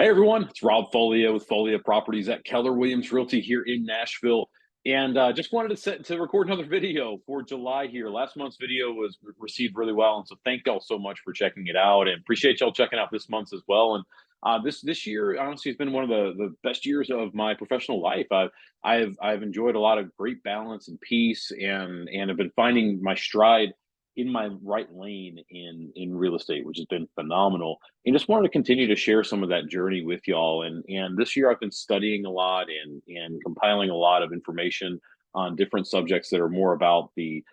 Hey everyone, it's Rob Folia with Folia Properties at Keller Williams Realty here in Nashville. And just wanted to record another video for July here. Last month's video was received really well. And so thank y'all so much for checking it out and appreciate y'all checking out this month's as well. And this year, honestly, has been one of the best years of my professional life. I've enjoyed a lot of great balance and peace and have been finding my stride in my right lane in real estate, which has been phenomenal, and just wanted to continue to share some of that journey with y'all. And this year I've been studying a lot and compiling a lot of information on different subjects that are more about the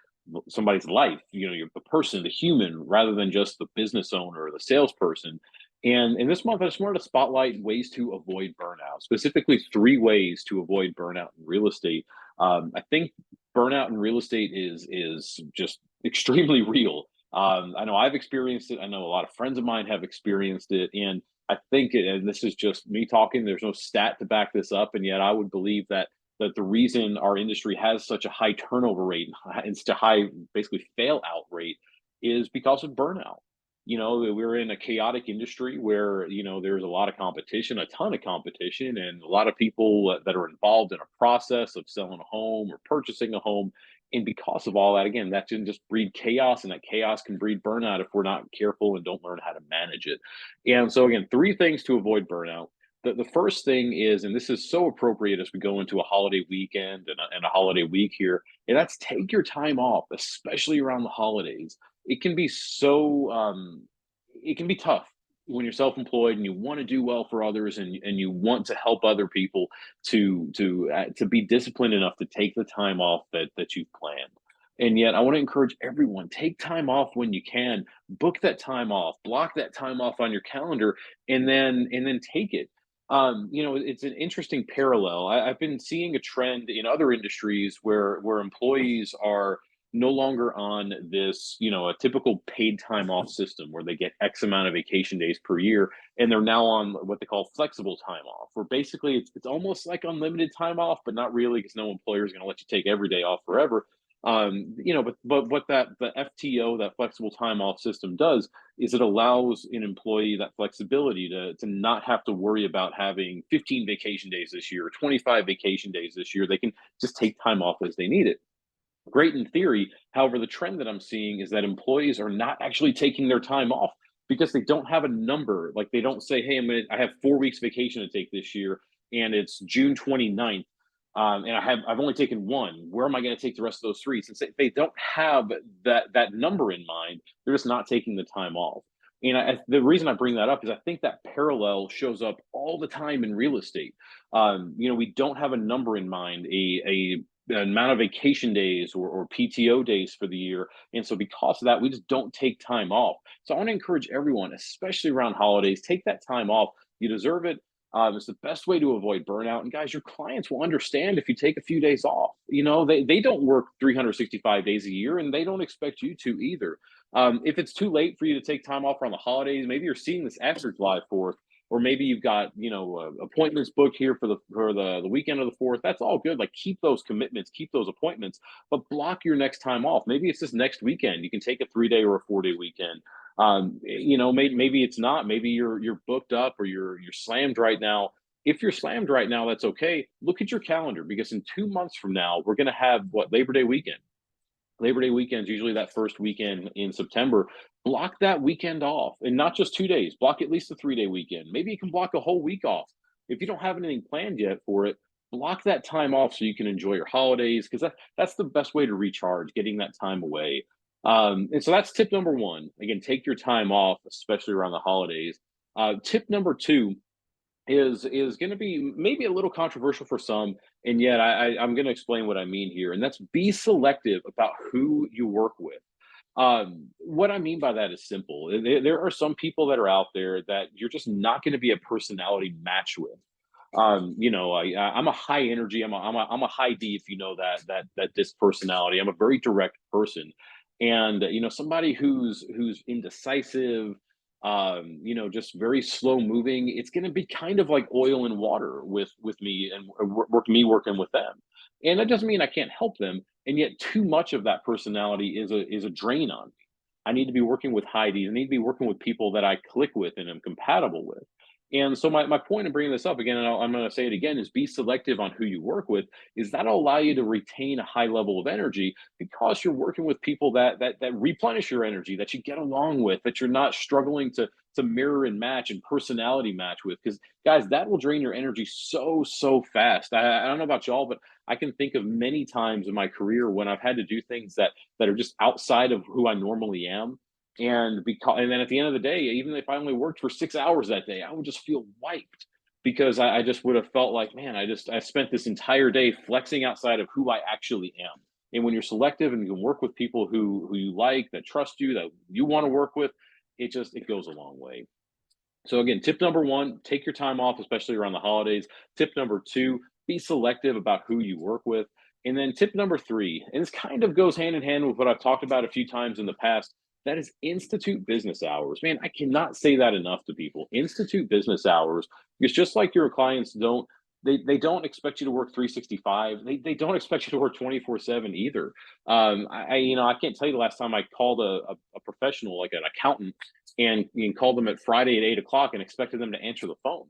somebody's life, the person, the human, rather than just the business owner or the salesperson. And in this month, I just wanted to spotlight ways to avoid burnout, specifically 3 ways to avoid burnout in real estate. I think burnout in real estate is just extremely real. I know I've experienced it. I know a lot of friends of mine have experienced it, and I think, and this is just me talking. There's no stat to back this up, and yet I would believe that the reason our industry has such a high turnover rate and such a high, basically, fail out rate is because of burnout. We're in a chaotic industry where there's a lot of competition, a ton of competition, and a lot of people that are involved in a process of selling a home or purchasing a home. And because of all that, again, that can just breed chaos, and that chaos can breed burnout if we're not careful and don't learn how to manage it. And so, again, 3 things to avoid burnout. The first thing is, and this is so appropriate as we go into a holiday weekend and a holiday week here, and that's take your time off, especially around the holidays. It can be it can be tough when you're self-employed and you want to do well for others, and you want to help other people to be disciplined enough to take the time off that you've planned. And yet I want to encourage everyone, take time off when you can, book that time off, block that time off on your calendar, and then take it. It's an interesting parallel. I've been seeing a trend in other industries where employees are no longer on this, a typical paid time off system where they get X amount of vacation days per year, and they're now on what they call flexible time off, where basically it's almost like unlimited time off, but not really, because no employer is going to let you take every day off forever. But what the FTO, that flexible time off system, does is it allows an employee that flexibility to not have to worry about having 15 vacation days this year or 25 vacation days this year. They can just take time off as they need it. Great in theory. However, the trend that I'm seeing is that employees are not actually taking their time off because they don't have a number. Like, they don't say, "Hey, I have 4 weeks vacation to take this year, and it's June 29th, and I've only taken one. Where am I going to take the rest of those three?" Since they don't have that number in mind, they're just not taking the time off. And the reason I bring that up is I think that parallel shows up all the time in real estate. We don't have a number in mind, a amount of vacation days or PTO days for the year. And so because of that, we just don't take time off. So I want to encourage everyone, especially around holidays, take that time off. You deserve it. It's the best way to avoid burnout. And guys, your clients will understand if you take a few days off. They don't work 365 days a year, and they don't expect you to either. If it's too late for you to take time off around the holidays, maybe you're seeing this after July 4th, or maybe you've got appointments booked here for the weekend of the 4th. That's all good. Like, keep those commitments, keep those appointments, but block your next time off. Maybe it's this next weekend. You can take a 3-day or a 4-day weekend. Maybe it's not. Maybe you're booked up, or you're slammed right now. If you're slammed right now, that's okay. Look at your calendar, because in 2 months from now, we're going to have Labor Day weekend. Labor Day weekend is usually that first weekend in September. Block that weekend off, and not just 2 days. Block at least a 3-day weekend. Maybe you can block a whole week off. If you don't have anything planned yet for it, block that time off so you can enjoy your holidays, because that's the best way to recharge, getting that time away. And so that's tip number one. Again, take your time off, especially around the holidays. Tip number two is going to be maybe a little controversial for some, and yet I'm going to explain what I mean here, and that's be selective about who you work with. What I mean by that is simple. There are some people that are out there that you're just not going to be a personality match with. I'm a high energy. I'm a high D, if you know that this personality. I'm a very direct person, and somebody who's indecisive, just very slow moving. It's going to be kind of like oil and water with me, and working with them. And that doesn't mean I can't help them. And yet, too much of that personality is a drain on me. I need to be working with high Ds. I need to be working with people that I click with and am compatible with. And so my point in bringing this up again, and I'm going to say it again, is be selective on who you work with. Is that'll allow you to retain a high level of energy because you're working with people that replenish your energy, that you get along with, that you're not struggling to mirror and match and personality match with. Because guys, that will drain your energy so fast. I don't know about y'all, but I can think of many times in my career when I've had to do things that are just outside of who I normally am, and then at the end of the day, even if I only worked for 6 hours that day, I would just feel wiped because I just would have felt like, man, I spent this entire day flexing outside of who I actually am. And when you're selective and you can work with people who you like, that trust you, that you want to work with, it goes a long way. So again, tip number one, take your time off, especially around the holidays. Tip number two, be selective about who you work with. And then tip number three, and this kind of goes hand in hand with what I've talked about a few times in the past, that is institute business hours. Man, I cannot say that enough to people. Institute business hours, because just like your clients don't, they don't expect you to work 365. They don't expect you to work 24/7 either. I can't tell you the last time I called a professional, like an accountant, and called them at Friday at 8 o'clock and expected them to answer the phone.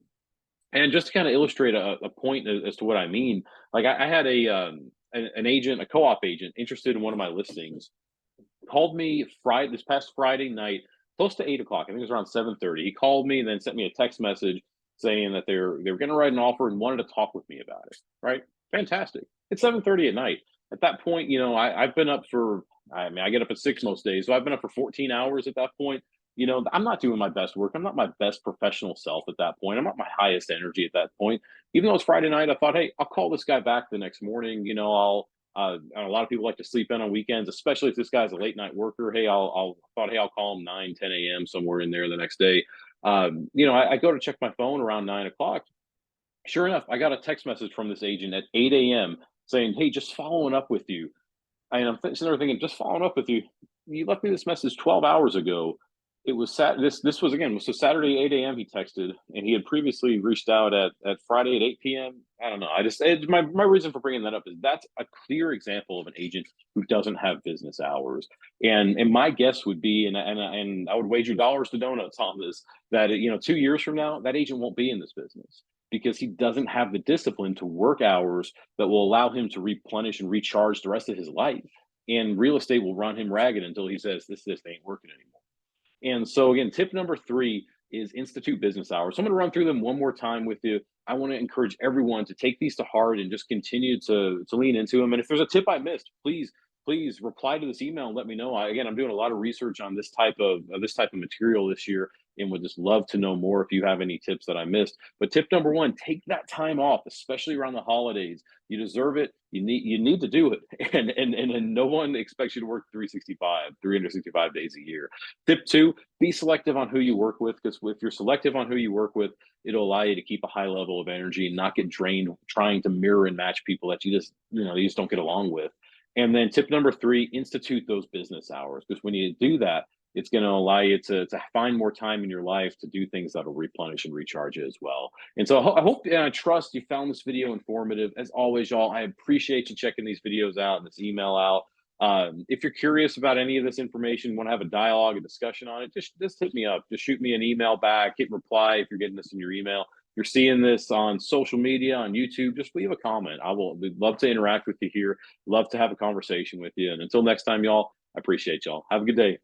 And just to kind of illustrate a point as to what I mean, like I had an agent, a co-op agent, interested in one of my listings, called me this past Friday night, close to 8 o'clock. I think it was around 7:30. He called me and then sent me a text message saying that they were going to write an offer and wanted to talk with me about it. Right? Fantastic. It's 7:30 at night. At that point, I've been up for. I mean, I get up at 6 most days, so I've been up for 14 hours at that point. I'm not doing my best work. I'm not my best professional self at that point. I'm not my highest energy at that point. Even though it's Friday night, I thought, hey, I'll call this guy back the next morning. And a lot of people like to sleep in on weekends, especially if this guy's a late night worker. Hey, I'll call him 9, 10 a.m. somewhere in there the next day. I go to check my phone around 9 o'clock. Sure enough, I got a text message from this agent at 8 a.m. saying, "Hey, just following up with you." And sitting there thinking, just following up with you. You left me this message 12 hours ago. It was this was again, so Saturday 8 a.m. he texted, and he had previously reached out at Friday at 8 p.m. I don't know. My reason for bringing that up is that's a clear example of an agent who doesn't have business hours. And my guess would be, and I would wager dollars to donuts on this, that 2 years from now, that agent won't be in this business because he doesn't have the discipline to work hours that will allow him to replenish and recharge the rest of his life. And real estate will run him ragged until he says this ain't working anymore. And so again, tip number three is institute business hours. So I'm going to run through them one more time with you. I want to encourage everyone to take these to heart and just continue to lean into them. And if there's a tip I missed, please reply to this email and let me know. Again, I'm doing a lot of research on this type of material this year, and would just love to know more if you have any tips that I missed. But tip number one, take that time off, especially around the holidays. You deserve it. You need to do it. And no one expects you to work 365 days a year. Tip two, be selective on who you work with, because if you're selective on who you work with, it'll allow you to keep a high level of energy and not get drained trying to mirror and match people that you just don't get along with. And then tip number three, institute those business hours, because when you do that, it's going to allow you to find more time in your life to do things that'll replenish and recharge you as well. And so I hope and I trust you found this video informative. As always, y'all, I appreciate you checking these videos out and this email out. If you're curious about any of this information, want to have a dialogue, a discussion on it, just hit me up. Just shoot me an email back, hit reply if you're getting this in your email. If you're seeing this on social media, on YouTube, just leave a comment. We'd love to interact with you here. Love to have a conversation with you. And until next time, y'all, I appreciate y'all. Have a good day.